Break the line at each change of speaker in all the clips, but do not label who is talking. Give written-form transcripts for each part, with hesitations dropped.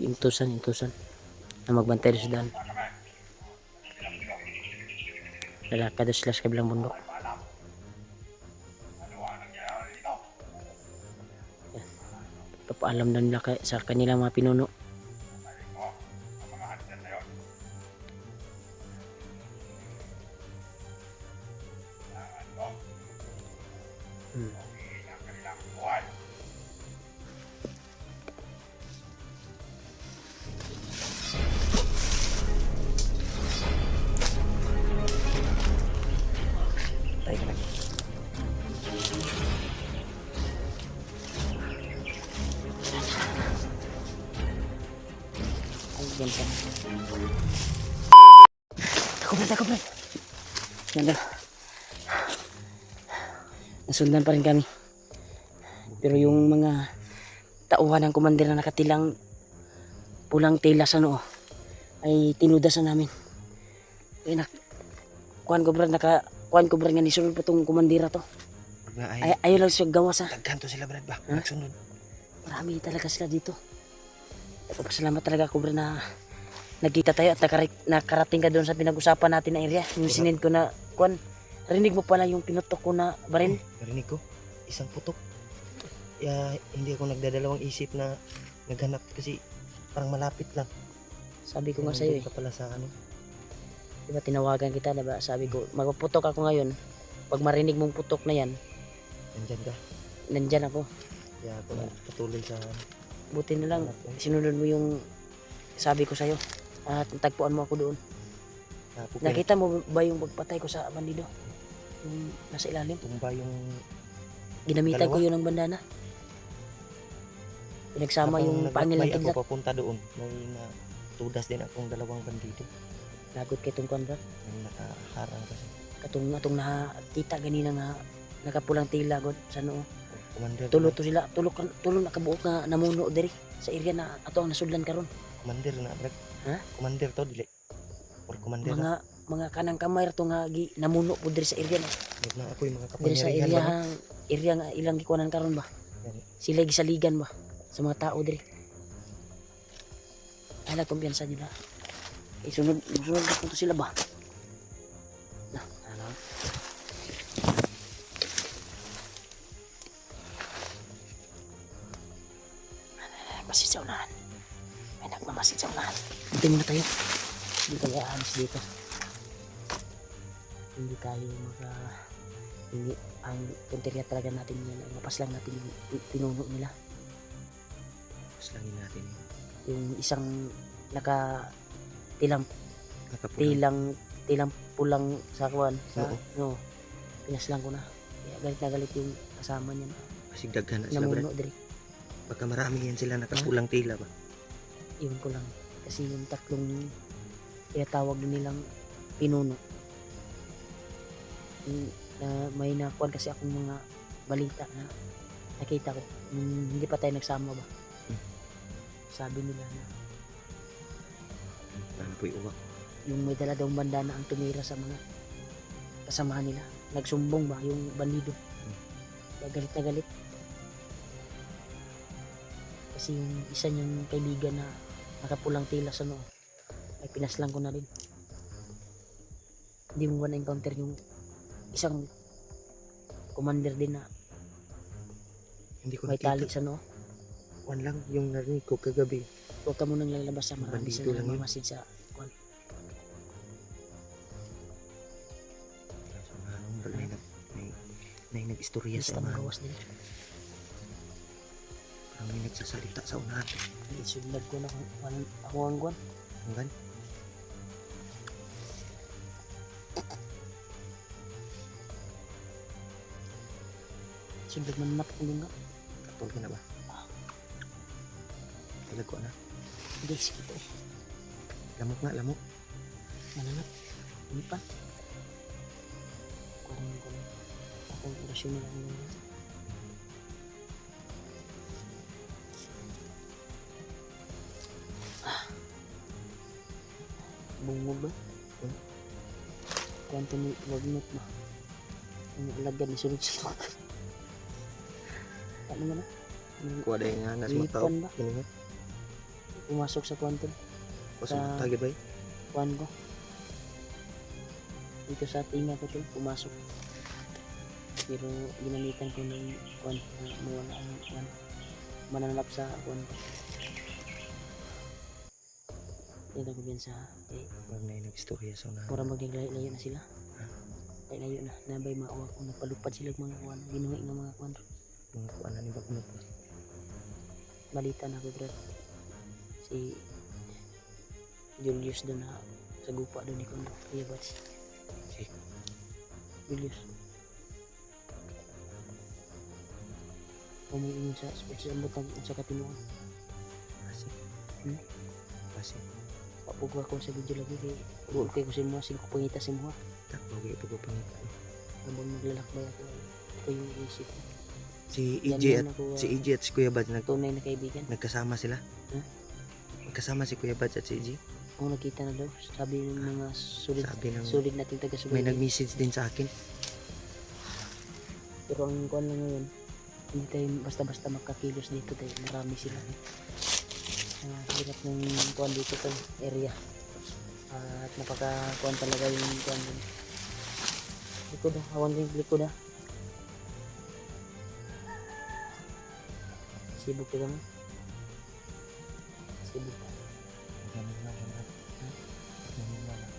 intusan na magbantay sa daan. Lalakad sila sa kabilang bundok. Yan. Papaalam na nila sa kanilang mga pinuno. Tayo ka lagi. Ay, ganda. Tako, Brad. Ganda. Nasundan pa rin kami. Pero yung mga tauhan ng komander na nakatilang pulang tela sa noo ay tinudasan namin. Ay, kuhan ko Brad, kuhan ko Brad nga nisunod pa tong komandira to. Ay, ayaw lang siya gawa sa
Taghan to sila Brad ba? Nagsunod.
Marami talaga sila dito. Pasalamat talaga ako Brad na nagkita tayo at nakarating ka doon sa pinag-usapan natin na area. Yung sinend ko na kuhan, rinig mo pala yung pinutok ko na baril.
Narinig ko, isang putok. Hindi ako nagdadalawang isip na naghanap kasi parang malapit lang.
Sabi ko nga sa'yo
Nandun ka pala sa ano.
diba tinawagan kita, diba? Sabi ko, magpuputok ako ngayon. Pag marinig mong putok na yan,
Nandyan ka.
nandyan ako.
Kaya ako nagpatuloy sa
Buti na lang, sinunod mo yung sabi ko sa'yo. At tagpuan mo ako doon.
pupil.
Nakita mo ba yung pagpatay ko sa bandido? Yung nasa ilalim?
Tumba yung
Ginamitan
Dalawa?
ko yun ng bandana. Pinagsama yung
May
pangilang
ako
kidlat.
papunta doon. May natudas din akong dalawang bandido.
Lagot kay itong kwan, Brad.
May nakaharang kasi.
Atong nakita ganina nga nakapulang tila god sa noo.
Commander.
Tulo to sila, tulo nakabuok nga namuno diri sa area na ato ang nasudlan karon.
Commander na Brad.
Ha?
Commander to dili. Or commander na.
Mga kanang kamay to nga namuno pud diri sa area na.
Huwag na ako yung mga
Diri sa
kapangyarihan.
area nga ilang gikuanan karon ba?
Yan.
Sila gisaligan ba sa mga tao diri. Ala kumpiyansa nila. Sunod ko sila ba? Na, ano? Masid sa unahan. May nagmamasid sa unahan. Hindi muna tayo. Hindi tayo aalis dito. Hindi tayo hindi ang punteriya talaga natin yan. Mapas lang natin yung pinuno nila.
Paslangin natin yun.
Yung isang tilang
Nakapulang.
tilang pulang sa kuwan sa
Oo.
no. Pinaslang ko na. Kaya galit na galit yung kasama niya.
Kasi daghan na sila Brad.
Namuno diri.
Baka marami yan sila nakapulang tila ba?
Iyon ko lang. Kasi yung tatlong tinatawag din nilang pinuno. May nakuan kasi akong mga balita na nakita ko. Hindi pa tayo nagsama ba? Sabi nila na
Ano po yung uwak?
yung may dala daw bandana ang tumira sa mga kasamahan nila. Nagsumbong ba yung bandido? Galit na galit. Kasi yung isa niyang kaibigan na nakapulang tila sa noo ay pinaslang ko na rin. Hindi mo ba na-encounter yung isang commander din na
Hindi ko
may tali
nakita.
sa noo?
One lang yung narinig ko kagabi.
Huwag ka munang lalabas sa marami
Bandido
sila
lang yun.
mamasid sa kwan.
So, anong may nag-istorya sa
Listang
unahan.
gawas din.
Parang may nagsasalita sa unahan.
Isunod ko na kung ako ang kwan.
Hanggan?
Sunod man na pakulong nga.
Katol ka na ba? Talag ko na.
Hindi, sige po eh.
Lamok nga, lamok.
Mananap. Hindi pa. Kung akong orasyon nila ang bungog ba? Kwanto ni wagnot ba? Ang alagad ni sunod-sunod. Ano mo na?
Kuha dahil nga nga sa mga tao.
Lipan ba?
Kini nga.
pumasok sa kwan tol.
Pasok
Sa-
tagad ba?
Kwan ko. Dito sa tinga ko tol, pumasok. Pero ginamitan ko ng kwan na mawala ang kwan. Mananap sa kwan ko. Dito ko din sa
Wag na yung nag-istorya sa una.
mura maglayo na sila. Layo na, nabay maawa ko, nagpalupad sila mga kwan, ginuhi ng mga kwan.
Mga kuan na ni Bakunot.
Balita na ko brad. Si Julius doon na sa gupa doon ni Kondo. Iya ba si
Si
Julius? Umiingon sa sports sa butang sa katinuan.
Kasi.
Hmm?
Kasi.
Papugwa ko sa video lagi kay rule kay ko sa mga sing pangita sa mga.
Tak bagay pa ko pangita.
Habang maglalakbay ako, ito yung isip ko.
Si
Yan
EJ
yan
at
ako,
si EJ at si Kuya Bad
tunay na kaibigan.
nagkasama sila.
Huh?
Magkasama si Kuya Bad at si EJ.
Kung nakita na daw, sabi ng mga
Sabi ng
solid nating taga-subaybay.
may nag-message din sa akin.
Pero ang kuan lang ngayon, hindi tayo basta-basta makakilos dito dahil marami sila. Hirap ng kuan dito sa area. At napaka-kuan talaga yung kuan dun. Likod ah, awan din likod ah. Sibuk ka mo? Sibuk ka.
Ganun na lang. Ganun na lang.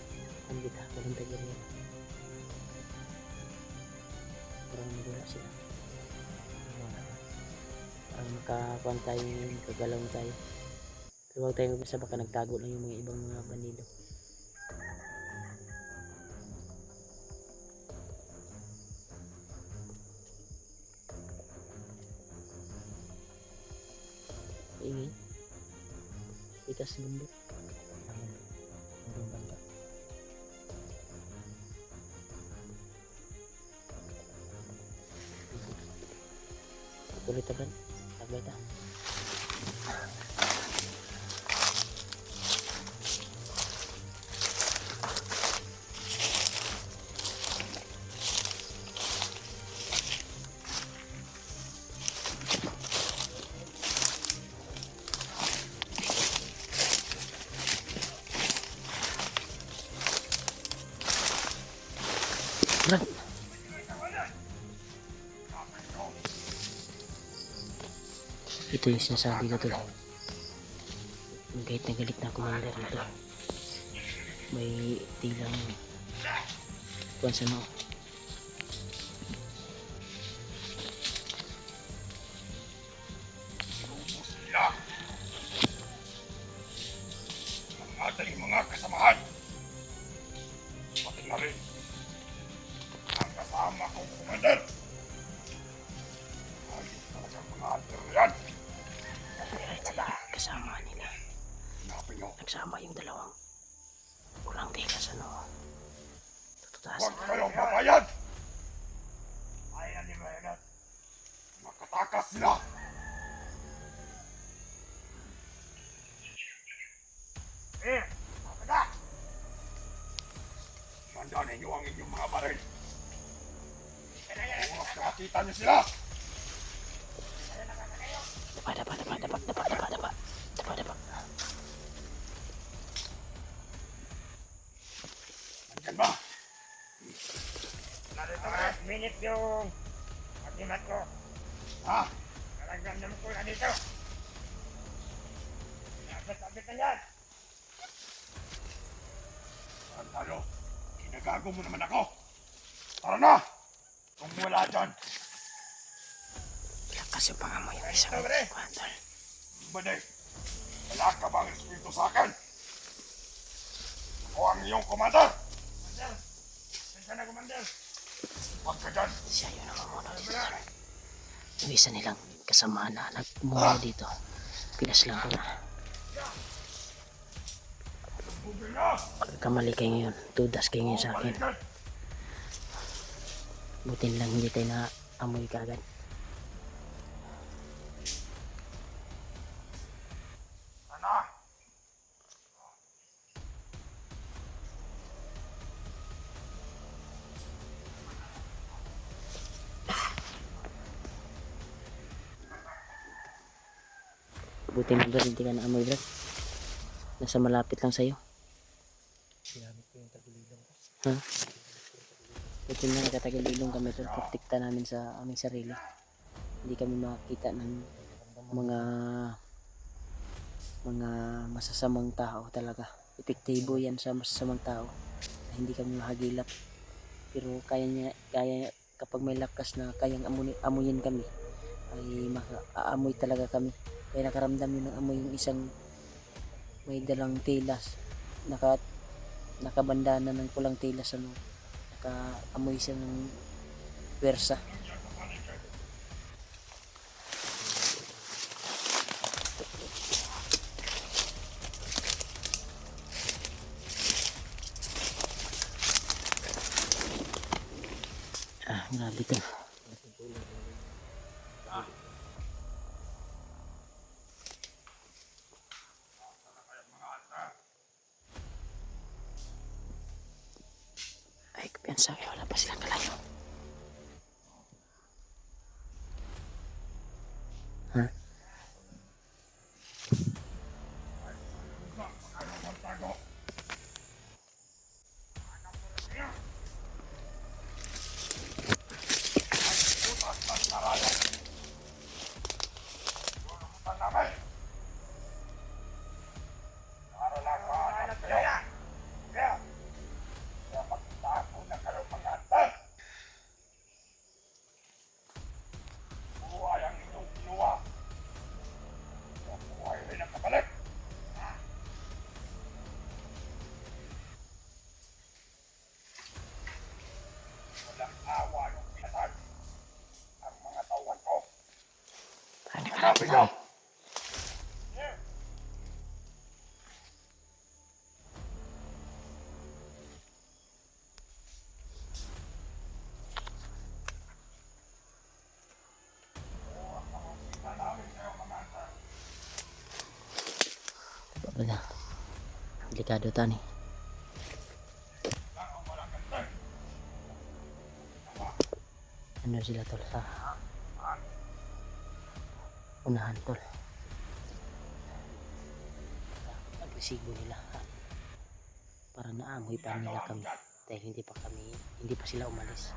Ano kita, walang tag-area. Parang magula sila. Parang makakuan tayo ngayon, kagalaw na tayo. Pero huwag tayong mag-isa, baka nagtago lang yung mga ibang mga bandido. Ingin. Ikas bundok.
Ang banda.
Tuloy ta, Brad. Tagbay ta. Brad. Ito yung sinasabi ko tol. Kahit nagalit na commander nito, may tilang kuwan sa noo.
Sila ang ating mga kasamahan, pati na rin ang kasama kong kumander. Ayun talagang mga alter yan.
Kasama nila.
Hanapin nyo,
Nagsama yung dalawang pulang tela sa noo. Tututaas.
huwag kayong papayag. Ayan ni Mayanat, makatakas sila. Kapag! Tandaan ninyo ang inyong mga baril. Oras na makita niyo sila.
Dapa.
Nandyan ba?
Narito last minute yung pag-imat ko.
Ha?
Talagang naman ko na dito. Abit-abit na yan.
Saan tayo? Ginagago mo naman ako. Tara na! Kung wala dyan,
Lakas yung pangamoy yung isang kwantol.
Bade, wala ka bang respeto sa akin? Ako ang iyong commander.
Commander! Saan na, Commander?
Huwag ka dyan.
Siya yun ang mamunod dito. Yung isa nilang kasama na nagmula dito. Pinaslang ko na.
Bugay na!
Kamali kayo ngayon. Tudas kayo ngayon sa akin.
Balikan!
Butin lang hindi tayo na amoy kaagad.
Sana!
Butin lang Brad, hindi ka na amoy Brad. Nasa malapit lang sa'yo.
Ginamit ko yung tagulilong ko.
Ha? Ito na nagtatagil-ilong kami tol. Protekta namin sa aming sarili. Hindi kami makakita ng mga masasamang tao talaga. Epektibo yan sa masasamang tao. Hindi kami mahagilap. Pero kaya kapag may lakas na kayang amuyin kami, ay aamoy talaga kami. Kaya nakaramdam yun ng amoy yung isang may dalang tilas, nakabandana ng pulang tilas, nakaamoy siya ng pwersa. Grabe to. Ay, kumpiyansa kayo. Wala pa silang kalayo. Ha?
Hanapin nyo!
Wala. Delikado tani. Ano sila tol sa unahan tol. Agresibo nila. Para naamoy pa nila kami. Dahil hindi pa sila umalis.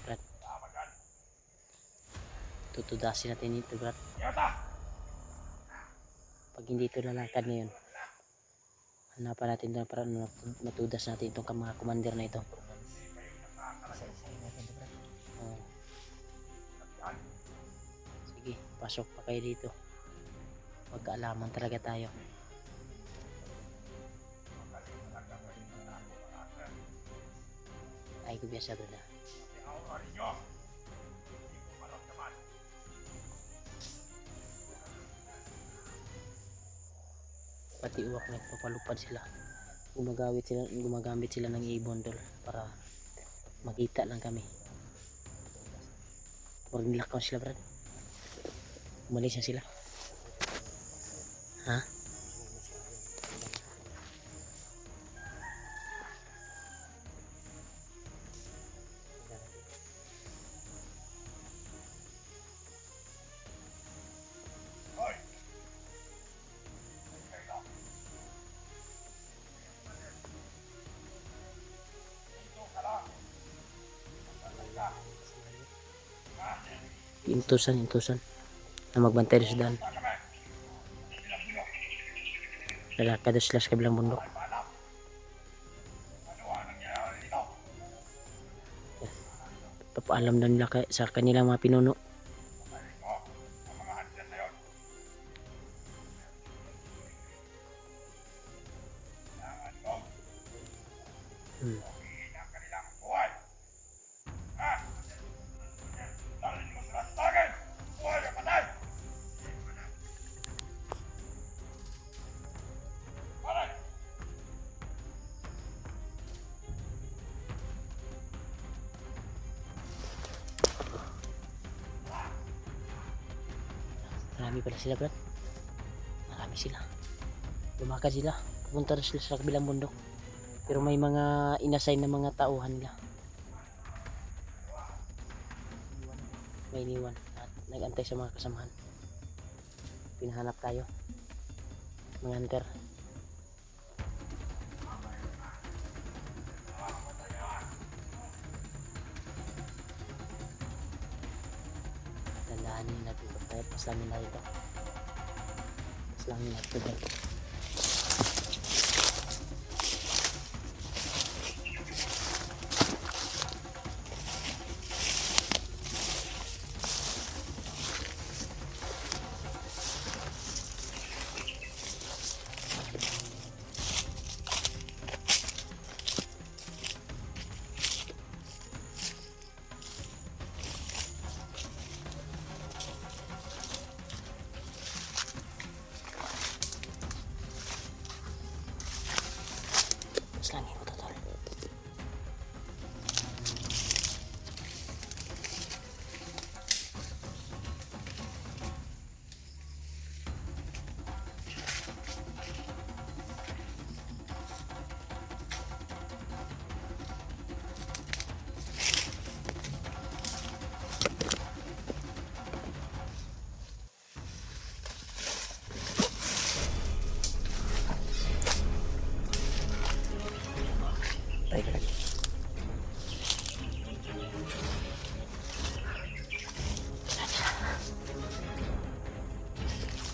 Brad, tutudasin natin ito, Brad. Pag hindi ito lalakad ngayon, hanapan natin doon para matudas natin itong mga commander na ito.
Isa-isahin natin ito, Brad.
Oo. Sige, pasok pa kayo dito. Magkaalaman talaga tayo. Ay, kubiyasa doon na. Pati uwak na papalupad sila. Gumagamit sila ng ibon dol para makita lang kami. Huwag nilakaw sila, Brad. Umalis na sila. Ha? Intusan na magbantay sa daan. Lalakad sila sa kabilang bundok. Papaalam na nila sa kanilang mga pinuno. Marami pala sila, Brad. Marami sila. Lumakad sila. Pupunta na sila sa kabilang bundok. Pero may mga inassign na mga tauhan nila. may iniwan at nag-antay sa mga kasamahan. Pinahanap tayo, mga hunter. Tandaanin natin ito, kaya paslangin natin ito. Paslangin natin ito. Paslangin ko ito, tol. Tayo ka lagi.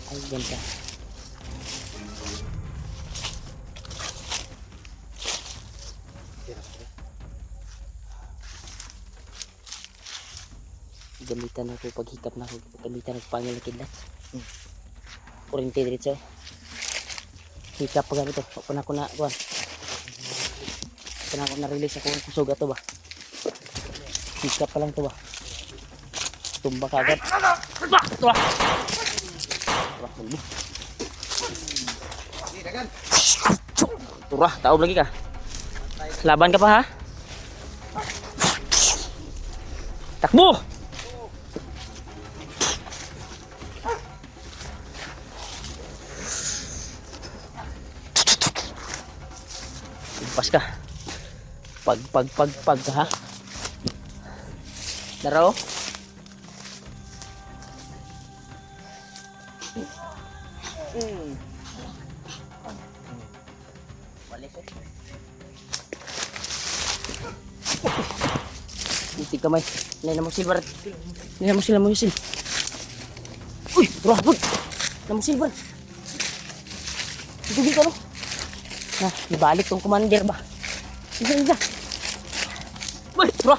Ay, ganda. Gamitan ako pag hikap na ako. Gamitan ako pangil na kidlat. Kurente diretso. Hikap pa ganito. Pag ako na, kuhan. Pag ako na-release ako ng kusog ato ba. Hikap pa lang to ba. Tumba ka agad. Ito ba. Turah, taob lagi ka. Laban ka pa ha? Takbo! Pas ka. Pag ha? Laro? Itig kamay. Nila mo silver. Nila mo sila mo yusil. Uy, turah bud. Nila mo silver. Ito dito no. Nah, ibalik tong commander ba. Isa. Uy, turah.